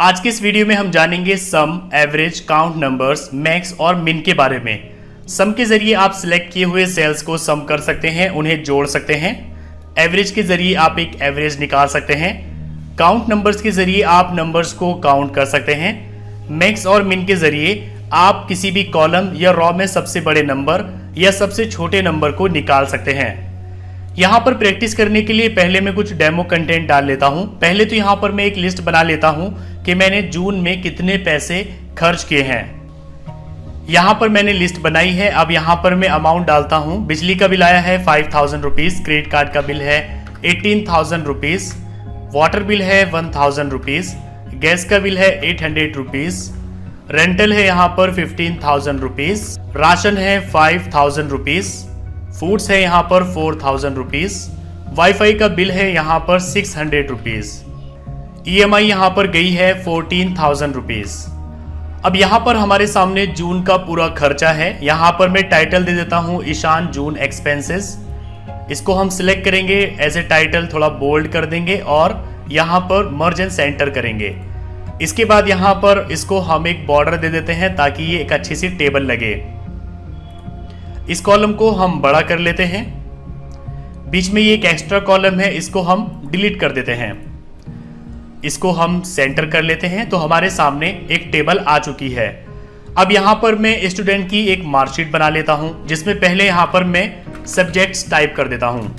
आज के इस वीडियो में हम जानेंगे सम, एवरेज, काउंट नंबर्स, मैक्स और मिन के बारे में। सम के जरिए आप सिलेक्ट किए हुए सेल्स को सम कर सकते हैं, उन्हें जोड़ सकते हैं। एवरेज के जरिए आप एक एवरेज निकाल सकते हैं। काउंट नंबर्स के जरिए आप नंबर्स को काउंट कर सकते हैं। मैक्स और मिन के जरिए आप किसी भी कॉलम या रॉ में सबसे बड़े नंबर या सबसे छोटे नंबर को निकाल सकते हैं। यहाँ पर प्रैक्टिस करने के लिए पहले मैं कुछ डेमो कंटेंट डाल लेता हूँ। पहले तो यहाँ पर मैं एक लिस्ट बना लेता हूँ कि मैंने जून में कितने पैसे खर्च किए हैं। यहाँ पर मैंने लिस्ट बनाई है। अब यहाँ पर मैं अमाउंट डालता हूँ। बिजली का बिल आया है 5000 रुपीज़, क्रेडिट कार्ड का बिल है 18,000 रुपीज़, वाटर बिल है 1000 रुपीज़, गैस का बिल है 800 रुपीज़, रेंटल है यहाँ पर 15,000 रुपीज़, राशन है 5000 रुपीज़, फूड्स है यहाँ पर 4000 रुपीज़, वाईफाई का बिल है यहाँ पर 600 रुपीज़, EMI यहाँ पर गई है 14,000 रुपीज़। अब यहाँ पर हमारे सामने जून का पूरा खर्चा है। यहाँ पर मैं टाइटल दे देता हूँ ईशान जून एक्सपेंसेस। इसको हम सिलेक्ट करेंगे, एज ए टाइटल थोड़ा बोल्ड कर देंगे और यहाँ पर मर्ज एंड सेंटर करेंगे। इसके बाद यहाँ पर इसको हम एक बॉर्डर दे देते हैं ताकि ये एक अच्छी सी टेबल लगे। इस कॉलम को हम बड़ा कर लेते हैं। बीच में ये एक एक्स्ट्रा कॉलम है, इसको हम डिलीट कर देते हैं। इसको हम सेंटर कर लेते हैं तो हमारे सामने एक टेबल आ चुकी है। अब यहाँ पर मैं स्टूडेंट की एक मार्कशीट बना लेता हूँ, जिसमें पहले यहाँ पर मैं सब्जेक्ट्स टाइप कर देता हूँ।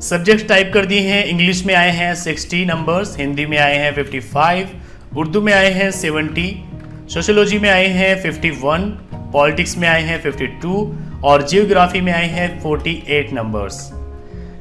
सब्जेक्ट्स टाइप कर दिए हैं। इंग्लिश में आए हैं 60 नंबर्स, हिंदी में आए हैं 55, उर्दू में आए हैं 70, सोशियोलॉजी में आए हैं 51, पॉलिटिक्स में आए हैं 52 और जियोग्राफी में आए हैं 48 नंबर्स।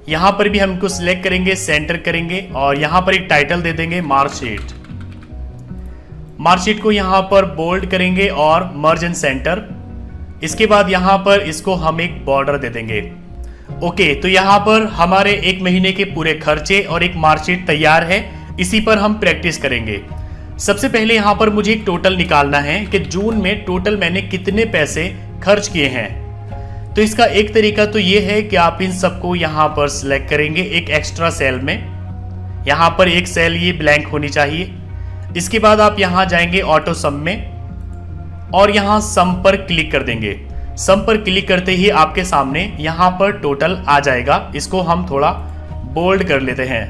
यहाँ पर भी हम इनको सिलेक्ट करेंगे, सेंटर करेंगे और यहाँ पर एक टाइटल दे देंगे मार्कशीट। मार्कशीट को यहाँ पर बोल्ड करेंगे और मर्ज एंड सेंटर। इसके बाद यहाँ पर इसको हम एक बॉर्डर दे देंगे। ओके, तो यहाँ पर हमारे एक महीने के पूरे खर्चे और एक मार्कशीट तैयार है। इसी पर हम प्रैक्टिस करेंगे। सबसे पहले यहाँ पर मुझे एक टोटल निकालना है कि जून में टोटल मैंने कितने पैसे खर्च किए हैं। तो इसका एक तरीका तो ये है कि आप इन सबको यहाँ पर सिलेक्ट करेंगे एक एक्स्ट्रा सेल में। यहाँ पर एक सेल ये ब्लैंक होनी चाहिए। इसके बाद आप यहाँ जाएंगे ऑटो सम में और यहाँ सम पर क्लिक कर देंगे। सम पर क्लिक करते ही आपके सामने यहाँ पर टोटल आ जाएगा। इसको हम थोड़ा बोल्ड कर लेते हैं।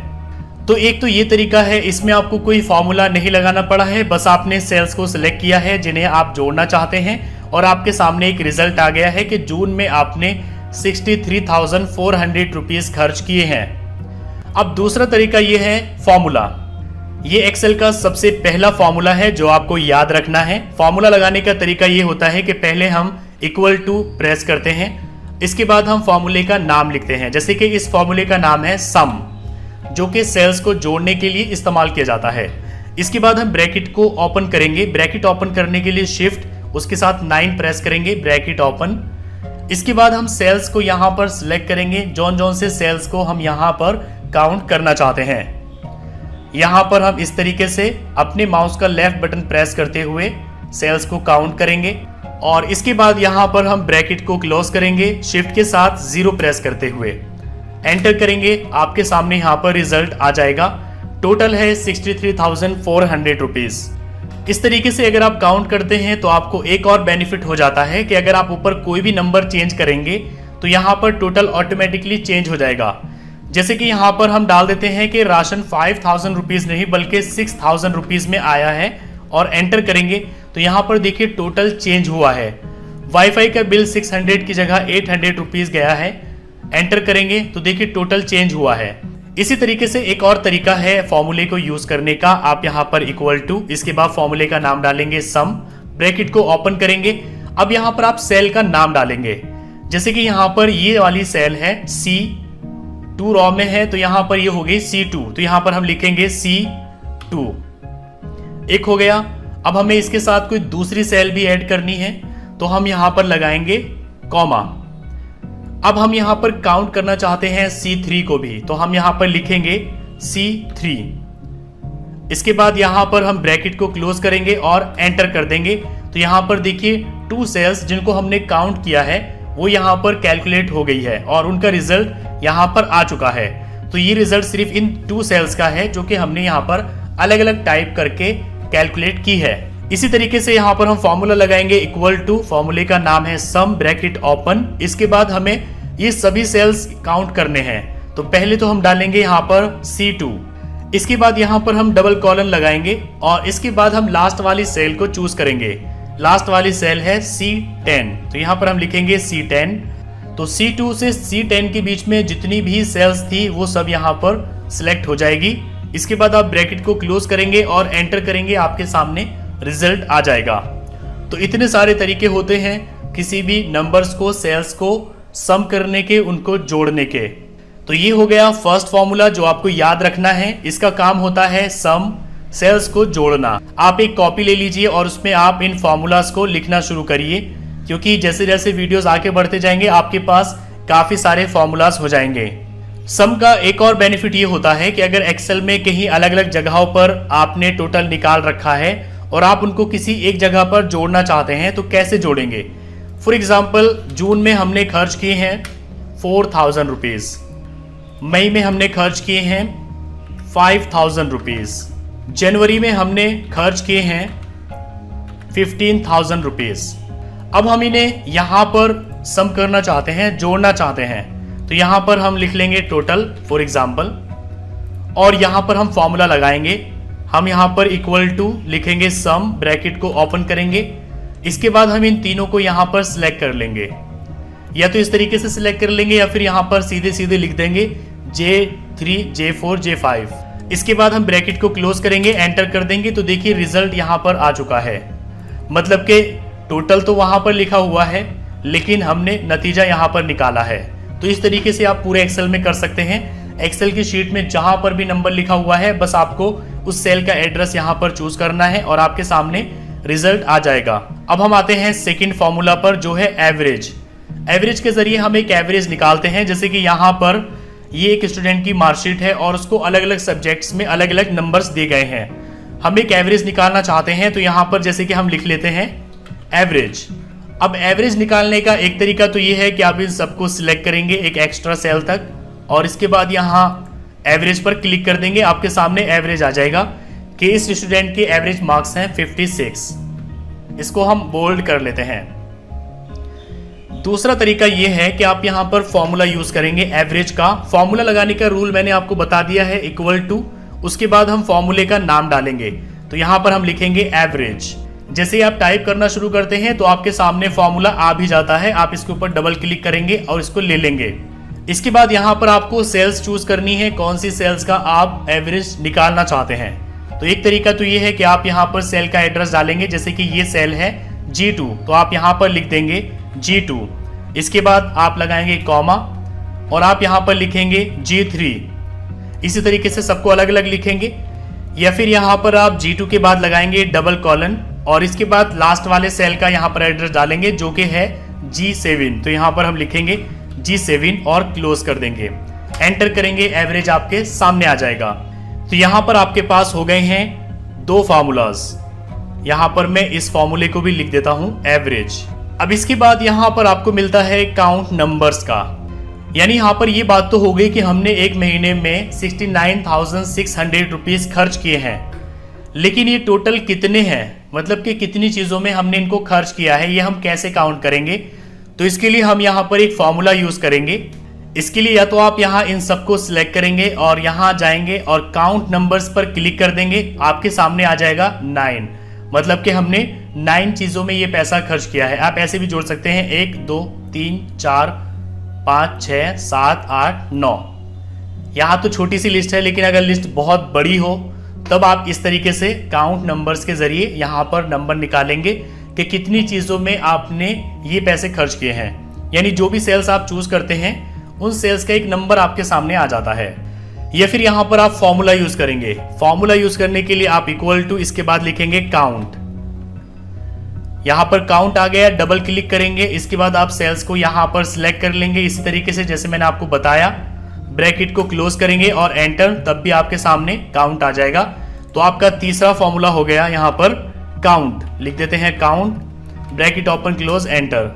तो एक तो ये तरीका है, इसमें आपको कोई फॉर्मूला नहीं लगाना पड़ा है, बस आपने सेल्स को सिलेक्ट किया है जिन्हें आप जोड़ना चाहते हैं और आपके सामने एक रिजल्ट आ गया है कि जून में आपने 63,400 रुपीज़ खर्च किए हैं। अब दूसरा तरीका ये है फॉर्मूला। ये एक्सेल का सबसे पहला फॉर्मूला है जो आपको याद रखना है। फॉर्मूला लगाने का तरीका ये होता है कि पहले हम इक्वल टू प्रेस करते हैं, इसके बाद हम फॉर्मूले का नाम लिखते हैं। जैसे कि इस फॉर्मूले का नाम है सम, जो कि सेल्स को जोड़ने के लिए इस्तेमाल किया जाता है। इसके बाद हम ब्रैकेट को ओपन करेंगे। ब्रैकेट ओपन करने के लिए शिफ्ट उसके साथ 9 प्रेस करेंगे, ब्रैकेट ओपन। इसके बाद हम सेल्स को यहाँ पर सिलेक्ट करेंगे, जौन से सेल्स को हम यहाँ पर काउंट करना चाहते हैं। यहाँ पर हम इस तरीके से अपने माउस का लेफ्ट बटन प्रेस करते हुए सेल्स को काउंट करेंगे और इसके बाद यहाँ पर हम ब्रैकेट को क्लोज करेंगे, शिफ्ट के साथ 0 प्रेस करते हुए एंटर करेंगे। आपके सामने यहाँ पर रिजल्ट आ जाएगा। टोटल है 63,400 रुपीज़। इस तरीके से अगर आप काउंट करते हैं तो आपको एक और बेनिफिट हो जाता है कि अगर आप ऊपर कोई भी नंबर चेंज करेंगे तो यहाँ पर टोटल ऑटोमेटिकली चेंज हो जाएगा। जैसे कि यहाँ पर हम डाल देते हैं कि राशन 5000 रुपीज़ नहीं बल्कि 6000 रुपीज़ में आया है और एंटर करेंगे तो यहाँ पर देखिए टोटल चेंज हुआ है। वाईफाई का बिल 600 की जगह 800 रुपीज़ गया है। एंटर करेंगे तो देखिए टोटल चेंज हुआ है। इसी तरीके से एक और तरीका है फॉर्मूले को यूज करने का। आप यहाँ पर इक्वल टू, इसके बाद फॉर्मूले का नाम डालेंगे सम, ब्रैकेट को ओपन करेंगे। अब यहाँ पर आप सेल का नाम डालेंगे। जैसे कि यहाँ पर ये वाली सेल है C2 रॉ में है तो यहाँ पर ये हो गई C2, तो यहाँ पर हम लिखेंगे C2। एक हो गया। अब हमें इसके साथ कोई दूसरी सेल भी ऐड करनी है तो हम यहाँ पर लगाएंगे कॉमा। अब हम यहाँ पर काउंट करना चाहते हैं C3 को भी, तो हम यहाँ पर लिखेंगे C3। इसके बाद यहाँ पर हम ब्रैकेट को क्लोज करेंगे और एंटर कर देंगे। तो यहाँ पर देखिए 2 सेल्स जिनको हमने काउंट किया है वो यहाँ पर कैलकुलेट हो गई है और उनका रिजल्ट यहाँ पर आ चुका है। तो ये रिजल्ट सिर्फ इन 2 सेल्स का है जो कि हमने यहाँ पर अलग अलग टाइप करके कैलकुलेट की है। इसी तरीके से यहाँ पर हम फॉर्मूला लगाएंगे इक्वल टू, फॉर्मूले का नाम है सम ब्रैकेट ओपन। इसके बाद हमें ये सभी सेल्स काउंट करने हैं। तो पहले तो हम डालेंगे यहाँ पर C2, इसके बाद यहाँ पर हम डबल कॉलन लगाएंगे और इसके बाद हम लास्ट वाली सेल को चूज करेंगे। लास्ट वाली सेल है C10, तो यहाँ पर हम लिखेंगे C10। तो C2 से C10 के बीच में जितनी भी सेल्स थी वो सब यहाँ पर सिलेक्ट हो जाएगी। इसके बाद आप ब्रैकेट को क्लोज करेंगे और एंटर करेंगे, आपके सामने रिजल्ट आ जाएगा। तो इतने सारे तरीके होते हैं किसी भी नंबर्स को, सेल्स को सम करने के, उनको जोड़ने के। तो ये हो गया फर्स्ट फॉर्मूला जो आपको याद रखना है। इसका काम होता है सम, सेल्स को जोड़ना। आप एक कॉपी ले लीजिए और उसमें आप इन फॉर्मूलाज को लिखना शुरू करिए, क्योंकि जैसे जैसे वीडियोस आगे बढ़ते जाएंगे आपके पास काफी सारे फॉर्मूलाज हो जाएंगे। सम का एक और बेनिफिट ये होता है कि अगर एक्सेल में कहीं अलग अलग जगहों पर आपने टोटल निकाल रखा है और आप उनको किसी एक जगह पर जोड़ना चाहते हैं तो कैसे जोड़ेंगे। फॉर एग्जाम्पल, जून में हमने खर्च किए हैं 4000 रुपीज, मई में हमने खर्च किए हैं 5000 रुपीज, जनवरी में हमने खर्च किए हैं 15,000 रुपीज। अब हम इन्हें यहां पर सम करना चाहते हैं, जोड़ना चाहते हैं, तो यहां पर हम लिख लेंगे टोटल फॉर एग्जाम्पल और यहां पर हम फॉर्मूला लगाएंगे। हम यहां पर इक्वल टू लिखेंगे सम, ब्रैकेट को ओपन करेंगे। इसके बाद हम इन तीनों को यहां पर सिलेक्ट कर लेंगे, या तो इस तरीके से सिलेक्ट कर लेंगे या फिर यहां पर सीधे सीधे लिख देंगे J3, J4, J5। इसके बाद हम ब्रैकेट को क्लोज करेंगे, एंटर कर देंगे। तो देखिए रिजल्ट यहां पर आ चुका है। मतलब कि टोटल तो वहां पर लिखा हुआ है लेकिन हमने नतीजा यहां पर निकाला है। तो इस तरीके से आप पूरे एक्सेल में कर सकते हैं। एक्सेल की शीट में जहां पर भी नंबर लिखा हुआ है बस आपको उस सेल का एड्रेस यहां पर चूज करना है और आपके सामने रिजल्ट आ जाएगा। अब हम आते हैं सेकंड फॉर्मूला पर जो है एवरेज। एवरेज के जरिए हम एक एवरेज निकालते हैं। जैसे कि यहाँ पर ये एक स्टूडेंट की मार्कशीट है और उसको अलग अलग सब्जेक्ट्स में अलग अलग नंबर्स दिए गए हैं। हम एक एवरेज निकालना चाहते हैं तो यहाँ पर जैसे कि हम लिख लेते हैं एवरेज। अब एवरेज निकालने का एक तरीका तो ये है कि आप इन सबको सिलेक्ट करेंगे एक एक्स्ट्रा सेल तक और इसके बाद यहाँ एवरेज पर क्लिक कर देंगे। आपके सामने एवरेज आ जाएगा कि इस स्टूडेंट के एवरेज मार्क्स हैं 56। इसको हम बोल्ड कर लेते हैं। दूसरा तरीका यह है कि आप यहां पर फॉर्मूला यूज करेंगे एवरेज का। फॉर्मूला लगाने का रूल मैंने आपको बता दिया है, इक्वल टू, उसके बाद हम फॉर्मूले का नाम डालेंगे। तो यहां पर हम लिखेंगे एवरेज। जैसे ही आप टाइप करना शुरू करते हैं तो आपके सामने फॉर्मूला आ भी जाता है। आप इसके ऊपर डबल क्लिक करेंगे और इसको ले लेंगे। इसके बाद यहां पर आपको सेल्स चूज करनी है, कौन सी सेल्स का आप एवरेज निकालना चाहते हैं। तो एक तरीका तो ये है कि आप यहां पर सेल का एड्रेस डालेंगे। जैसे कि ये सेल है G2, तो आप यहां पर लिख देंगे G2। इसके बाद आप लगाएंगे कॉमा और आप यहां पर लिखेंगे G3। इसी तरीके से सबको अलग अलग लिखेंगे, या फिर यहां पर आप G2 के बाद लगाएंगे डबल कॉलन और इसके बाद लास्ट वाले सेल का यहां पर एड्रेस डालेंगे जो कि है G7। तो यहां पर हम लिखेंगे G7 और क्लोज कर देंगे, एंटर करेंगे, एवरेज आपके सामने आ जाएगा। तो यहां पर आपके पास हो गए हैं 2 फार्मूलाज। यहां पर मैं इस फॉर्मूले को भी लिख देता हूं एवरेज। अब इसके बाद यहां पर आपको मिलता है काउंट नंबर्स का, यानी यहां पर ये बात तो हो गई कि हमने एक महीने में 69,600 रुपीज खर्च किए हैं, लेकिन ये टोटल कितने हैं, मतलब कि कितनी चीजों में हमने इनको खर्च किया है, ये हम कैसे काउंट करेंगे। तो इसके लिए हम यहाँ पर एक फॉर्मूला यूज करेंगे। इसके लिए या तो आप यहाँ इन सबको सिलेक्ट करेंगे और यहाँ जाएंगे और काउंट नंबर्स पर क्लिक कर देंगे। आपके सामने आ जाएगा 9, मतलब कि हमने 9 चीजों में ये पैसा खर्च किया है। आप ऐसे भी जोड़ सकते हैं 1 2 3 4 5 6 7 8 9। यहाँ तो छोटी सी लिस्ट है, लेकिन अगर लिस्ट बहुत बड़ी हो तब आप इस तरीके से काउंट नंबर्स के जरिए यहाँ पर नंबर निकालेंगे कि कितनी चीजों में आपने ये पैसे खर्च किए हैं। यानी जो भी सेल्स आप चूज करते हैं उन सेल्स का एक नंबर आपके सामने आ जाता है। या फिर यहां पर आप फॉर्मूला यूज करेंगे। फॉर्मूला यूज करने के लिए आप इक्वल टू, इसके बाद लिखेंगे काउंट। यहां पर काउंट आ गया, डबल क्लिक करेंगे। इसके बाद आप सेल्स को यहां पर सिलेक्ट कर लेंगे इसी तरीके से जैसे मैंने आपको बताया। ब्रैकेट को क्लोज करेंगे और एंटर, तब भी आपके सामने काउंट आ जाएगा। तो आपका तीसरा फॉर्मूला हो गया यहां पर काउंट। लिख देते हैं count, bracket open close enter.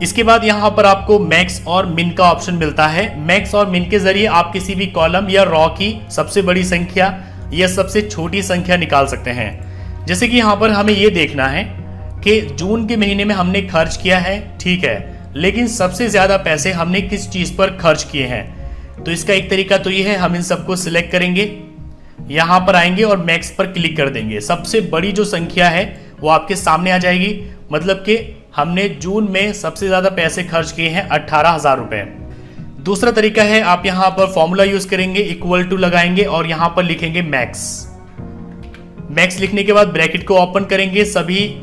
इसके बाद यहाँ पर आपको मैक्स और मिन का ऑप्शन मिलता है। मैक्स और मिन के जरिए आप किसी भी कॉलम या रॉ की सबसे बड़ी संख्या या सबसे छोटी संख्या निकाल सकते हैं। जैसे कि यहाँ पर हमें ये देखना है कि जून के महीने में हमने खर्च किया है, ठीक है, लेकिन सबसे ज्यादा पैसे हमने किस चीज पर खर्च किए हैं। तो इसका एक तरीका तो ये है, हम इन सबको सिलेक्ट करेंगे, यहाँ पर आएंगे और मैक्स पर क्लिक कर देंगे। सबसे बड़ी जो संख्या है वो आपके सामने आ जाएगी, मतलब कि हमने जून में सबसे ज्यादा पैसे खर्च किए हैं 18,000 रुपए। दूसरा तरीका है, आप यहां पर फॉर्मूला यूज करेंगे, इक्वल टू लगाएंगे और यहां पर लिखेंगे मैक्स। मैक्स लिखने के बाद ब्रैकेट को ओपन करेंगे, सभी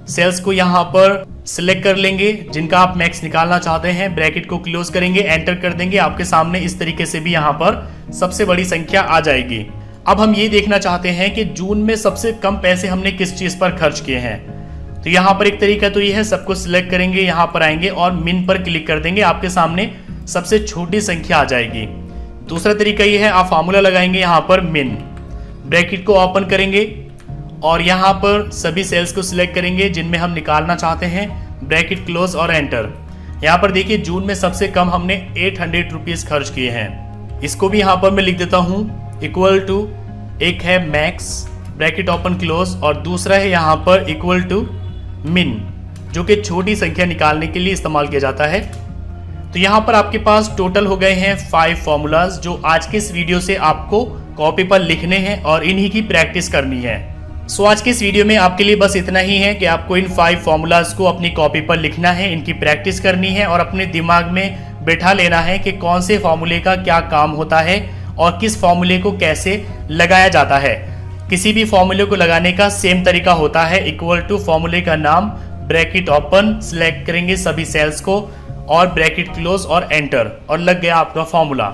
सेल्स को यहां पर सिलेक्ट कर लेंगे जिनका आप मैक्स निकालना चाहते हैं। ब्रैकेट को क्लोज करेंगे, एंटर कर देंगे। आपके सामने इस तरीके से भी यहां पर सबसे बड़ी संख्या आ जाएगी। अब हम ये देखना चाहते हैं कि जून में सबसे कम पैसे हमने किस चीज पर खर्च किए हैं। तो यहाँ पर एक तरीका तो ये है, सबको सिलेक्ट करेंगे, यहाँ पर आएंगे और मिन पर क्लिक कर देंगे। आपके सामने सबसे छोटी संख्या आ जाएगी। दूसरा तरीका ये है, आप फार्मूला लगाएंगे यहाँ पर मिन, ब्रैकेट को ओपन करेंगे और यहाँ पर सभी सेल्स को सिलेक्ट करेंगे जिनमें हम निकालना चाहते हैं। ब्रैकेट क्लोज और एंटर। यहाँ पर देखिए जून में सबसे कम हमने 800 रुपीज खर्च किए हैं। इसको भी यहाँ पर मैं लिख देता हूँ, इक्वल टू, एक है मैक्स, ब्रैकेट ओपन क्लोज, और दूसरा है यहाँ पर इक्वल टू मिन, जो कि छोटी संख्या निकालने के लिए इस्तेमाल किया जाता है। तो यहाँ पर आपके पास टोटल हो गए हैं 5 फॉर्मूलाज, जो आज के इस वीडियो से आपको कॉपी पर लिखने हैं और इन्हीं की प्रैक्टिस करनी है। सो आज के इस वीडियो में आपके लिए बस इतना ही है कि आपको इन 5 फॉर्मूलाज को अपनी कॉपी पर लिखना है, इनकी प्रैक्टिस करनी है और अपने दिमाग में बैठा लेना है कि कौन से फॉर्मूले का क्या काम होता है और किस फॉर्मूले को कैसे लगाया जाता है। किसी भी फॉर्मूले को लगाने का सेम तरीका होता है, इक्वल टू, फॉर्मूले का नाम, ब्रैकेट ओपन, सिलेक्ट करेंगे सभी सेल्स को और ब्रैकेट क्लोज और एंटर, और लग गया आपका फॉर्मूला।